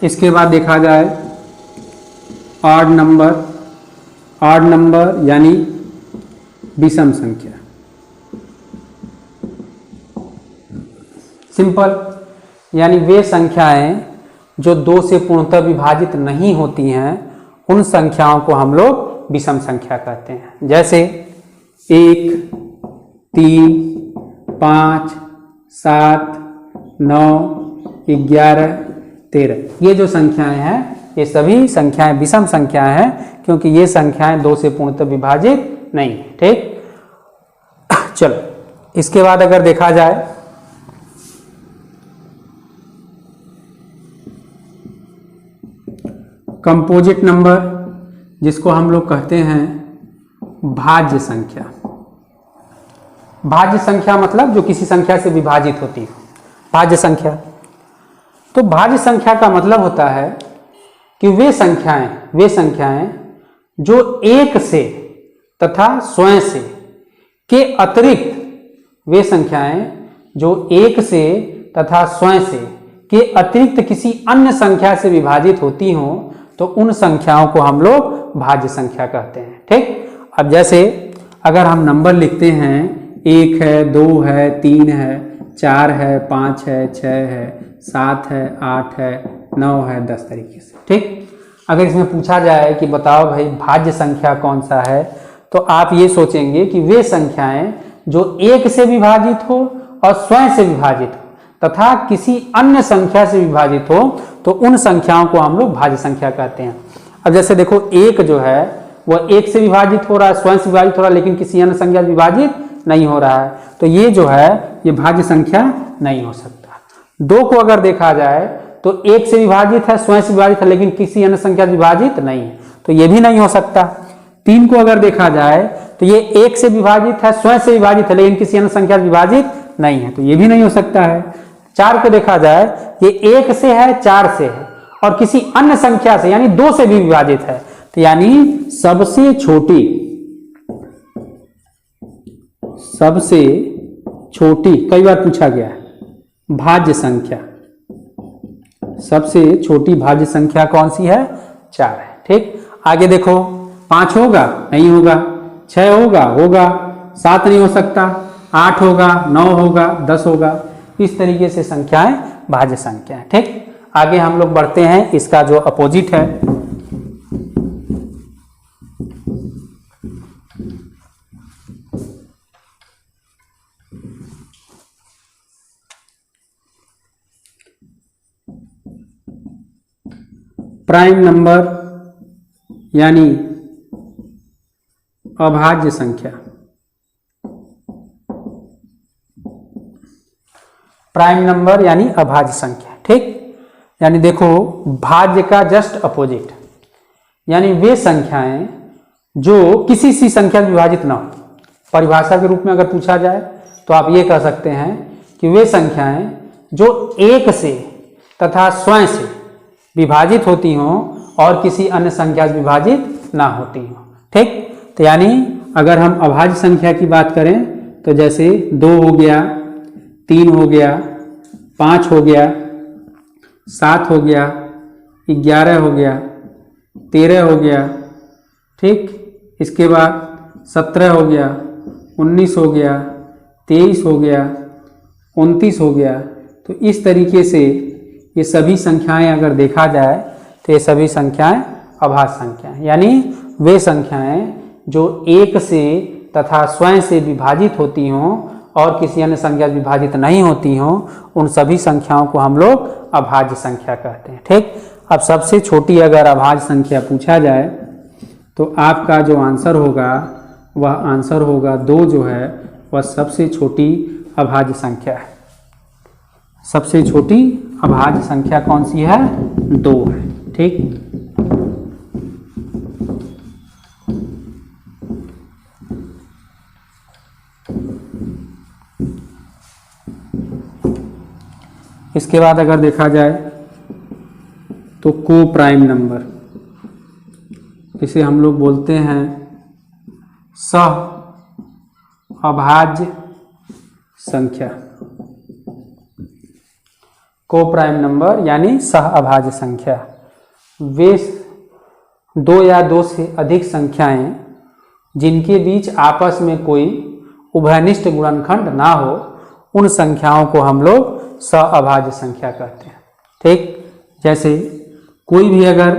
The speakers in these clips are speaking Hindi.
इसके बाद देखा जाए ऑड नंबर यानी विषम संख्या। सिंपल यानी वे संख्याएं जो 2 से पूर्णतः विभाजित नहीं होती हैं, उन संख्याओं को हम लोग विषम संख्या कहते हैं। जैसे 1, 3, 5, 7, 9, 11, 13, ये जो संख्याएं हैं ये सभी संख्याएं विषम संख्याएं हैं, क्योंकि ये संख्याएं 2 से पूर्णतः विभाजित नहीं है। ठीक, चलो इसके बाद अगर देखा जाए कंपोजिट नंबर, जिसको हम लोग कहते हैं भाज्य संख्या। भाज्य संख्या मतलब जो किसी संख्या से विभाजित होती है, भाज्य संख्या। तो भाज्य संख्या का मतलब होता है कि वे संख्याएं जो एक से तथा स्वयं से के अतिरिक्त, वे संख्याएं जो एक से तथा स्वयं से के अतिरिक्त किसी अन्य संख्या से विभाजित होती हों, तो उन संख्याओं को हम लोग भाज्य संख्या कहते हैं। ठीक, अब जैसे अगर हम नंबर लिखते हैं 1 है, 2 है, 3 है, 4 है, 5 है, 6 है, 7 है, 8 है, 9 है, 10 तरीके से। ठीक, अगर इसमें पूछा जाए कि बताओ भाई भाज्य संख्या कौन सा है, तो आप ये सोचेंगे कि वे संख्याएं जो 1 से विभाजित हो और स्वयं से विभाजित हो तथा किसी अन्य संख्या से विभाजित हो, तो उन संख्याओं को हम लोग भाज्य संख्या कहते हैं। अब जैसे देखो 1 जो है वह 1 से विभाजित हो रहा है, स्वयं से विभाजित हो रहा है, लेकिन किसी अन्य संख्या से विभाजित नहीं हो रहा है, तो ये जो है ये भाज्य संख्या नहीं हो सकता। 2 को अगर देखा जाए तो 1 से विभाजित है, स्वयं से विभाजित है, लेकिन किसी अन्य संख्या से विभाजित नहीं है, तो ये भी नहीं हो सकता। 3 को अगर देखा जाए तो ये 1 से विभाजित है, स्वयं से विभाजित है, लेकिन किसी अन्य संख्या से विभाजित नहीं है, तो ये भी नहीं हो सकता है। 4 को देखा जाए ये 1 से है, 4 से है और किसी अन्य संख्या से यानी 2 से भी विभाजित है, तो यानी सबसे छोटी कई बार पूछा गया है भाज्य संख्या, सबसे छोटी भाज्य संख्या कौन सी है? 4 है। ठीक, आगे देखो 5 होगा, नहीं होगा, 6 होगा, 7 नहीं हो सकता, 8 होगा, 9 होगा, 10 होगा, इस तरीके से संख्याएं भाज्य संख्या है। ठीक, आगे हम लोग बढ़ते हैं, इसका जो अपोजिट है प्राइम नंबर यानी अभाज्य संख्या। प्राइम नंबर यानी अभाज्य संख्या। ठीक, यानी देखो भाज्य का जस्ट अपोजिट, यानी वे संख्याएं जो किसी सी संख्या से विभाजित ना हो। परिभाषा के रूप में अगर पूछा जाए तो आप ये कह सकते हैं कि वे संख्याएं जो 1 से तथा स्वयं से विभाजित होती हों और किसी अन्य संख्या से विभाजित ना होती हों। ठीक, तो यानी अगर हम अभाज्य संख्या की बात करें तो जैसे 2 हो गया, 3 हो गया, 5 हो गया, 7 हो गया, 11 हो गया, 13 हो गया। ठीक, इसके बाद 17 हो गया, 19 हो गया, 23 हो गया, 29 हो गया। तो इस तरीके से ये सभी संख्याएं अगर देखा जाए तो ये सभी संख्याएं अभाज्य संख्याएं, यानी वे संख्याएं जो 1 से तथा स्वयं से विभाजित होती हों और किसी अन्य संख्या से विभाजित नहीं होती हों, उन सभी संख्याओं को हम लोग अभाज्य संख्या कहते हैं। ठीक, अब सबसे छोटी अगर अभाज्य संख्या पूछा जाए तो आपका जो आंसर होगा वह आंसर होगा 2, जो है वह सबसे छोटी अभाज्य संख्या है। सबसे छोटी अभाज्य संख्या कौन सी है? 2 है। ठीक, इसके बाद अगर देखा जाए तो को प्राइम नंबर, इसे हम लोग बोलते हैं सह अभाज्य संख्या। को प्राइम नंबर यानी सह अभाज्य संख्या, वे दो या दो से अधिक संख्याएं जिनके बीच आपस में कोई उभयनिष्ठ गुणनखंड ना हो, उन संख्याओं को हम लोग सह अभाज्य संख्या कहते हैं। ठीक, जैसे कोई भी अगर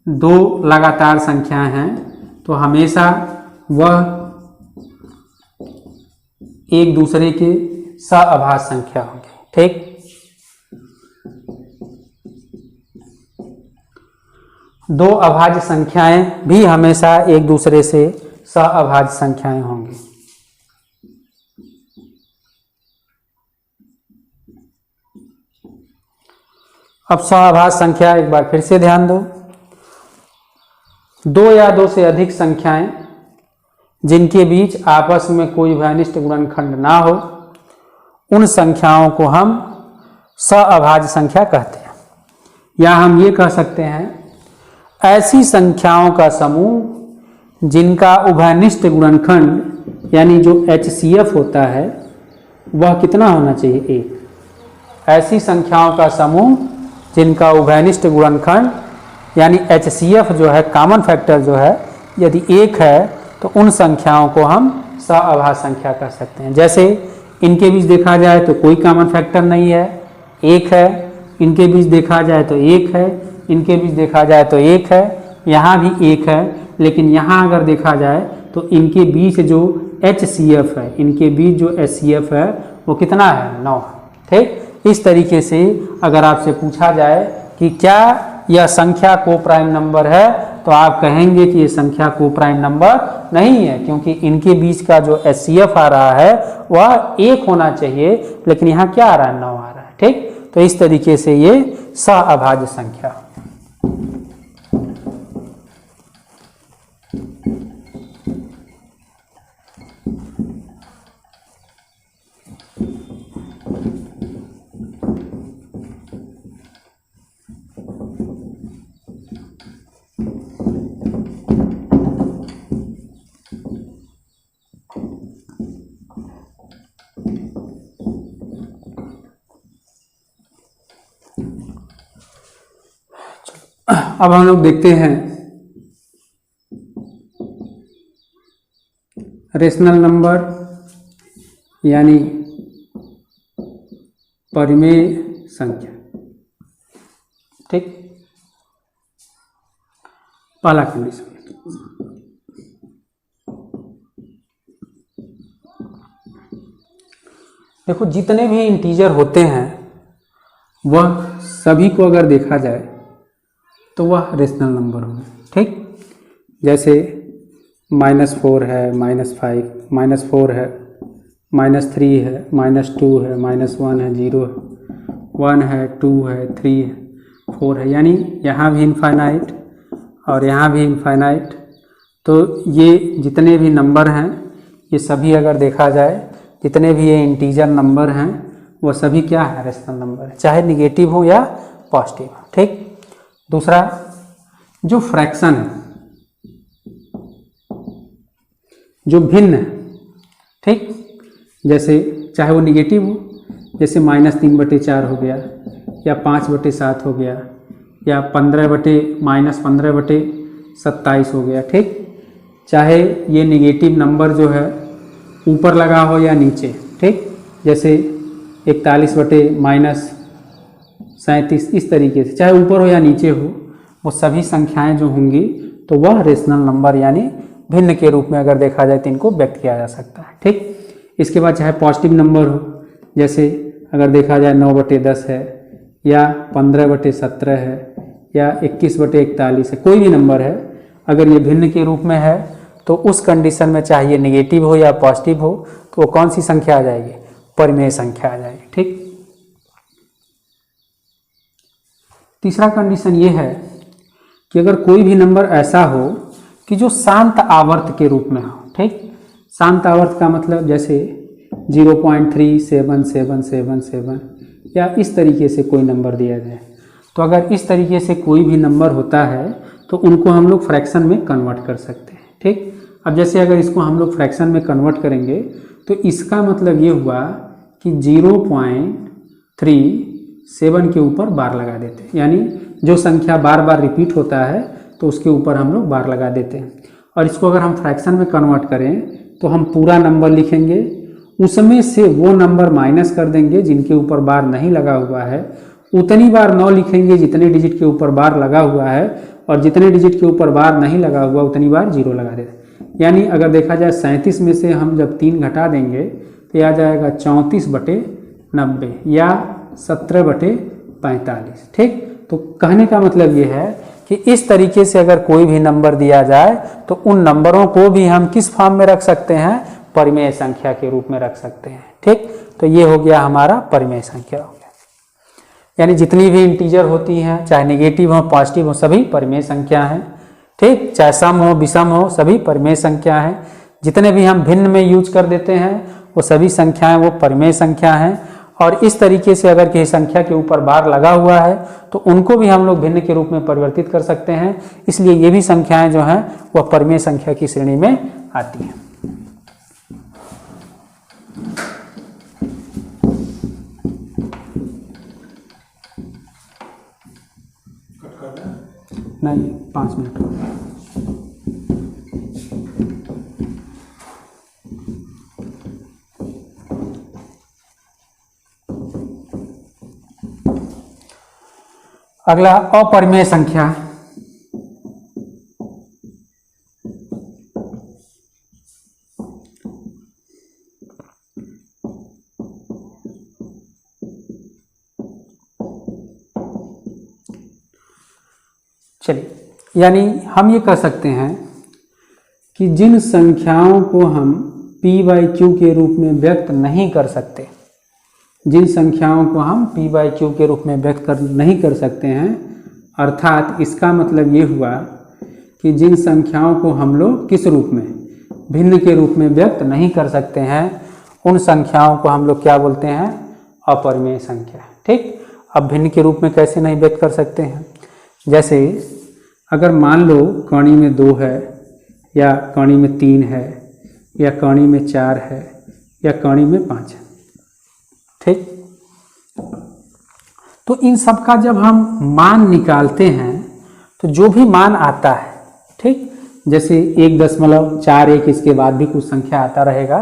दो लगातार संख्याएं हैं तो हमेशा वह एक दूसरे के सह अभाज्य संख्या होंगे। ठीक, दो अभाज्य संख्याएं भी हमेशा एक दूसरे से सह अभाज्य संख्याएं होंगी। अब सह अभाज्य संख्या एक बार फिर से ध्यान दो, दो या दो से अधिक संख्याएं जिनके बीच आपस में कोई उभयनिष्ठ गुणनखंड ना हो, उन संख्याओं को हम सह अभाज्य संख्या कहते हैं। या हम ये कह सकते हैं ऐसी संख्याओं का समूह जिनका उभयनिष्ठ गुणनखंड यानी जो HCF होता है वह कितना होना चाहिए, एक। ऐसी संख्याओं का समूह जिनका उभयनिष्ठ गुणनखंड यानी HCF जो है, कॉमन फैक्टर जो है, यदि एक है तो उन संख्याओं को हम सह अभाज्य संख्या कह सकते हैं। जैसे इनके बीच देखा जाए तो कोई कॉमन फैक्टर नहीं है, एक है, इनके बीच देखा जाए तो एक है, इनके बीच देखा जाए तो एक है, यहाँ भी एक है, लेकिन यहाँ अगर देखा जाए तो इनके बीच जो HCF है, इनके बीच जो HCF है वो कितना है, 9 है। ठीक, इस तरीके से अगर आपसे पूछा जाए कि क्या यह संख्या को प्राइम नंबर है तो आप कहेंगे कि ये संख्या को प्राइम नंबर नहीं है, क्योंकि इनके बीच का जो HCF आ रहा है वह एक होना चाहिए, लेकिन यहाँ क्या आ रहा है, 9 आ रहा है। ठीक, तो इस तरीके से ये सह अभाज्य संख्या। अब हम लोग देखते हैं रेशनल नंबर यानी परिमेय संख्या। ठीक, पहला कंडीशन, देखो जितने भी इंटीजर होते हैं वह सभी को अगर देखा जाए तो वह रेशनल नंबर होंगे। ठीक, जैसे -4 है, -5, -4 है, -3 है, -2 है, -1 है, 0 है, 1 है, 2 है, 3 है, 4 है, यानी यहाँ भी इनफाइनाइट और यहाँ भी इनफाइनाइट। तो ये जितने भी नंबर हैं ये सभी अगर देखा जाए, जितने भी ये इंटीजर नंबर हैं वो सभी क्या है, रेशनल नंबर है, चाहे निगेटिव हो या पॉजिटिव हो। ठीक, दूसरा जो फ्रैक्शन है, जो भिन्न है, ठीक, जैसे चाहे वो निगेटिव हो, जैसे -3/4 हो गया, या 5/7 हो गया, या 15/-15/27 हो गया। ठीक, चाहे ये निगेटिव नंबर जो है ऊपर लगा हो या नीचे। ठीक, जैसे 41/-37, इस तरीके से चाहे ऊपर हो या नीचे हो, वो सभी संख्याएं जो होंगी तो वह रेशनल नंबर यानी भिन्न के रूप में अगर देखा जाए तो इनको व्यक्त किया जा सकता है। ठीक, इसके बाद चाहे पॉजिटिव नंबर हो, जैसे अगर देखा जाए 9/10 है, या 15/17 है, या 21/41 है, कोई भी नंबर है, अगर ये भिन्न के रूप में है तो उस कंडीशन में चाहे ये निगेटिव हो या पॉजिटिव हो तो वो कौन सी संख्या आ जाएगी, परिमेय संख्या आ जाएगी। ठीक, तीसरा कंडीशन ये है कि अगर कोई भी नंबर ऐसा हो कि जो शांत आवर्त के रूप में हो। ठीक, शांत आवर्त का मतलब जैसे 0.37777 या इस तरीके से कोई नंबर दिया जाए, तो अगर इस तरीके से कोई भी नंबर होता है तो उनको हम लोग फ्रैक्शन में कन्वर्ट कर सकते हैं। ठीक, अब जैसे अगर इसको हम लोग फ्रैक्शन में कन्वर्ट करेंगे तो इसका मतलब ये हुआ कि 0.3 7 के ऊपर बार लगा देते हैं, यानी जो संख्या बार बार रिपीट होता है तो उसके ऊपर हम लोग बार लगा देते हैं। और इसको अगर हम फ्रैक्शन में कन्वर्ट करें तो हम पूरा नंबर लिखेंगे, उसमें से वो नंबर माइनस कर देंगे जिनके ऊपर बार नहीं लगा हुआ है, उतनी बार 9 लिखेंगे जितने डिजिट के ऊपर बार लगा हुआ है, और जितने डिजिट के ऊपर बार नहीं लगा हुआ उतनी बार 0 लगा देते। यानी अगर देखा जाए 37 में से हम जब 3 घटा देंगे तो यह आ जाएगा 34/90 या 17/45। ठीक, तो कहने का मतलब ये है कि इस तरीके से अगर कोई भी नंबर दिया जाए तो उन नंबरों को भी हम किस फॉर्म में रख सकते हैं, परिमेय संख्या के रूप में रख सकते हैं। ठीक, तो ये हो गया हमारा परिमेय संख्या हो गया। यानी जितनी भी इंटीजर होती हैं, चाहे नेगेटिव हो पॉजिटिव हो, सभी परिमेय संख्या हैं। ठीक, चाहे सम हो विषम हो, सभी परिमेय संख्या हैं। जितने भी हम भिन्न में यूज कर देते हैं वो सभी संख्याएं वो परिमेय संख्या हैं। और इस तरीके से अगर किसी संख्या के ऊपर बार लगा हुआ है तो उनको भी हम लोग भिन्न के रूप में परिवर्तित कर सकते हैं। इसलिए ये भी संख्याएं जो हैं वह परिमेय संख्या की श्रेणी में आती हैं। नहीं, 5 मिनट हो गए। अगला अपरिमेय संख्या। चलिए, यानी हम ये कह सकते हैं कि जिन संख्याओं को हम p/q के रूप में व्यक्त नहीं कर सकते, जिन संख्याओं को हम p/q के रूप में व्यक्त नहीं कर सकते हैं, अर्थात इसका मतलब ये हुआ कि जिन संख्याओं को हम लोग किस रूप में, भिन्न के रूप में व्यक्त नहीं कर सकते हैं, उन संख्याओं को हम लोग क्या बोलते हैं, अपरिमेय संख्या। ठीक, अब भिन्न के रूप में कैसे नहीं व्यक्त कर सकते हैं, जैसे अगर मान लो कणी में 2 है, या कणी में 3 है, या कणी में 4 है, या कणी में 5 है। ठीक, तो इन सब का जब हम मान निकालते हैं तो जो भी मान आता है, ठीक, जैसे 1.41 इसके बाद भी कुछ संख्या आता रहेगा,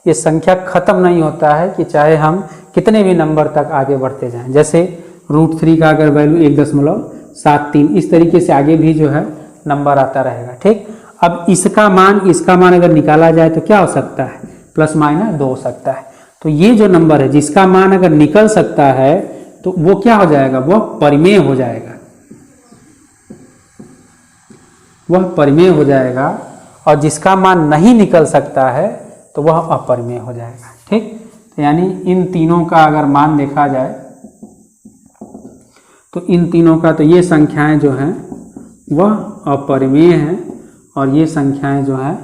ये संख्या खत्म नहीं होता है कि चाहे हम कितने भी नंबर तक आगे बढ़ते जाएं। जैसे √3 का अगर वैल्यू 1.73, इस तरीके से आगे भी जो है नंबर आता रहेगा। ठीक, अब इसका मान अगर निकाला जाए तो क्या हो सकता है, ±2 हो सकता है। तो ये जो नंबर है जिसका मान अगर निकल सकता है तो वो क्या हो जाएगा, वह परिमेय हो जाएगा, वह परिमेय हो जाएगा। और जिसका मान नहीं निकल सकता है तो वह अपरिमेय हो जाएगा। ठीक, तो यानी इन तीनों का अगर मान देखा जाए तो इन तीनों का, तो ये संख्याएं जो हैं वह अपरिमेय हैं, और ये संख्याएं जो हैं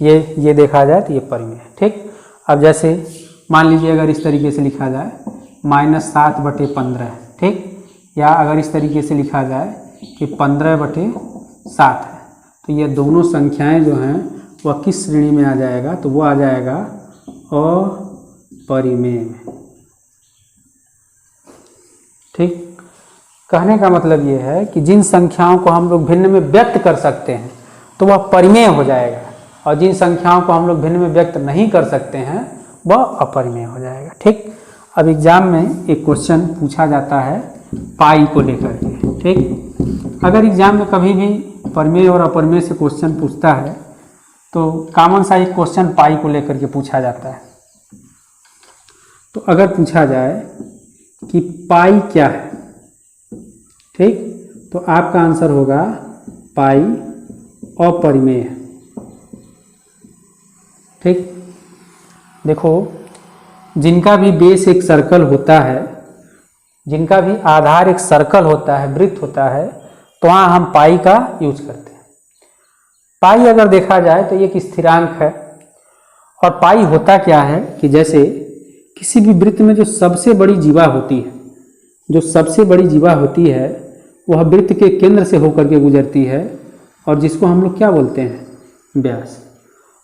ये देखा जाए तो ये परिमेय है। ठीक, अब जैसे मान लीजिए अगर इस तरीके से लिखा जाए -7/15, ठीक, या अगर इस तरीके से लिखा जाए कि 15/7 है, तो ये दोनों संख्याएं जो हैं वह किस श्रेणी में आ जाएगा, तो वो आ जाएगा अपरिमेय में। ठीक, कहने का मतलब ये है कि जिन संख्याओं को हम लोग भिन्न में व्यक्त कर सकते हैं तो वह परिमेय हो जाएगा, और जिन संख्याओं को हम लोग भिन्न में व्यक्त नहीं कर सकते हैं वह अपरिमेय हो जाएगा। ठीक, अब एग्जाम में एक क्वेश्चन पूछा जाता है पाई को लेकर के। ठीक, अगर एग्जाम में कभी भी परिमेय और अपरिमेय से क्वेश्चन पूछता है तो कॉमन सा एक क्वेश्चन पाई को लेकर के पूछा जाता है। तो अगर पूछा जाए कि पाई क्या है, ठीक, तो आपका आंसर होगा पाई अपरिमेय है। ठीक, देखो, जिनका भी बेस एक सर्कल होता है, जिनका भी आधार एक सर्कल होता है, वृत्त होता है, तो वहाँ हम पाई का यूज करते हैं। पाई अगर देखा जाए तो ये एक स्थिरांक है, और पाई होता क्या है कि जैसे किसी भी वृत्त में जो सबसे बड़ी जीवा होती है, जो सबसे बड़ी जीवा होती है वह वृत्त के केंद्र से होकर के गुजरती है, और जिसको हम लोग क्या बोलते हैं, व्यास।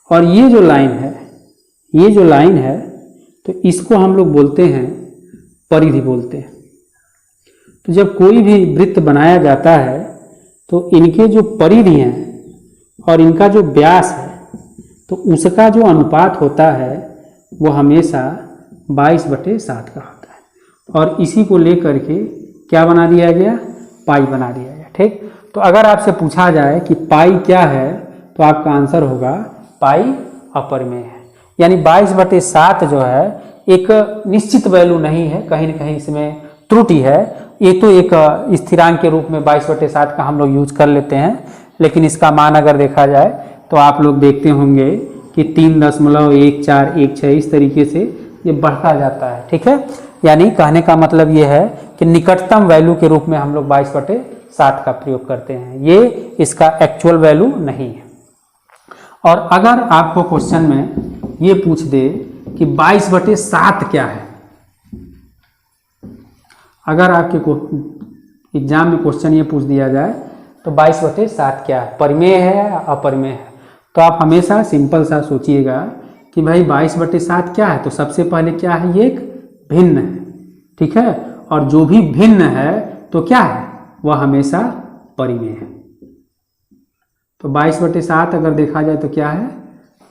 और ये जो लाइन है, तो इसको हम लोग बोलते हैं परिधि बोलते हैं। तो जब कोई भी वृत्त बनाया जाता है तो इनके जो परिधि हैं और इनका जो व्यास है तो उसका जो अनुपात होता है वो हमेशा 22/7 का होता है, और इसी को लेकर के क्या बना दिया गया, पाई बना दिया गया। ठीक, तो अगर आपसे पूछा जाए कि पाई क्या है तो आपका आंसर होगा पाई अपरिमेय है। यानी 22/7 जो है एक निश्चित वैल्यू नहीं है, कहीं ना कहीं इसमें त्रुटि है। ये तो एक स्थिरांक के रूप में 22/7 का हम लोग यूज कर लेते हैं, लेकिन इसका मान अगर देखा जाए तो आप लोग देखते होंगे कि 3.1416 इस तरीके से ये बढ़ता जाता है। ठीक है, यानी कहने का मतलब ये है कि निकटतम वैल्यू के रूप में हम लोग 22/7 का प्रयोग करते हैं, ये इसका एक्चुअल वैल्यू नहीं है। और अगर आपको क्वेश्चन में ये पूछ दे कि 22/7 क्या है, अगर आपके एग्जाम में क्वेश्चन ये पूछ दिया जाए तो 22/7 क्या है, परिमेय है या अपरिमेय है, तो आप हमेशा सिंपल सा सोचिएगा कि भाई 22/7 क्या है, तो सबसे पहले क्या है, ये एक भिन्न है। ठीक है, और जो भी भिन्न है तो क्या है, वह हमेशा परिमेय है। तो 22/7 अगर देखा जाए तो क्या है,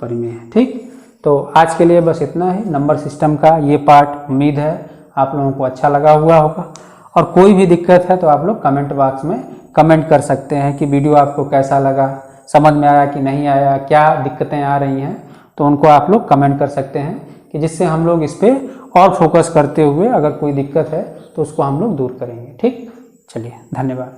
परिमेय है। ठीक, तो आज के लिए बस इतना ही नंबर सिस्टम का ये पार्ट। उम्मीद है आप लोगों को अच्छा लगा हुआ होगा, और कोई भी दिक्कत है तो आप लोग कमेंट बॉक्स में कमेंट कर सकते हैं कि वीडियो आपको कैसा लगा, समझ में आया कि नहीं आया, क्या दिक्कतें आ रही हैं, तो उनको आप लोग कमेंट कर सकते हैं कि जिससे हम लोग इस पर और फोकस करते हुए अगर कोई दिक्कत है तो उसको हम लोग दूर करेंगे। ठीक, चलिए, धन्यवाद।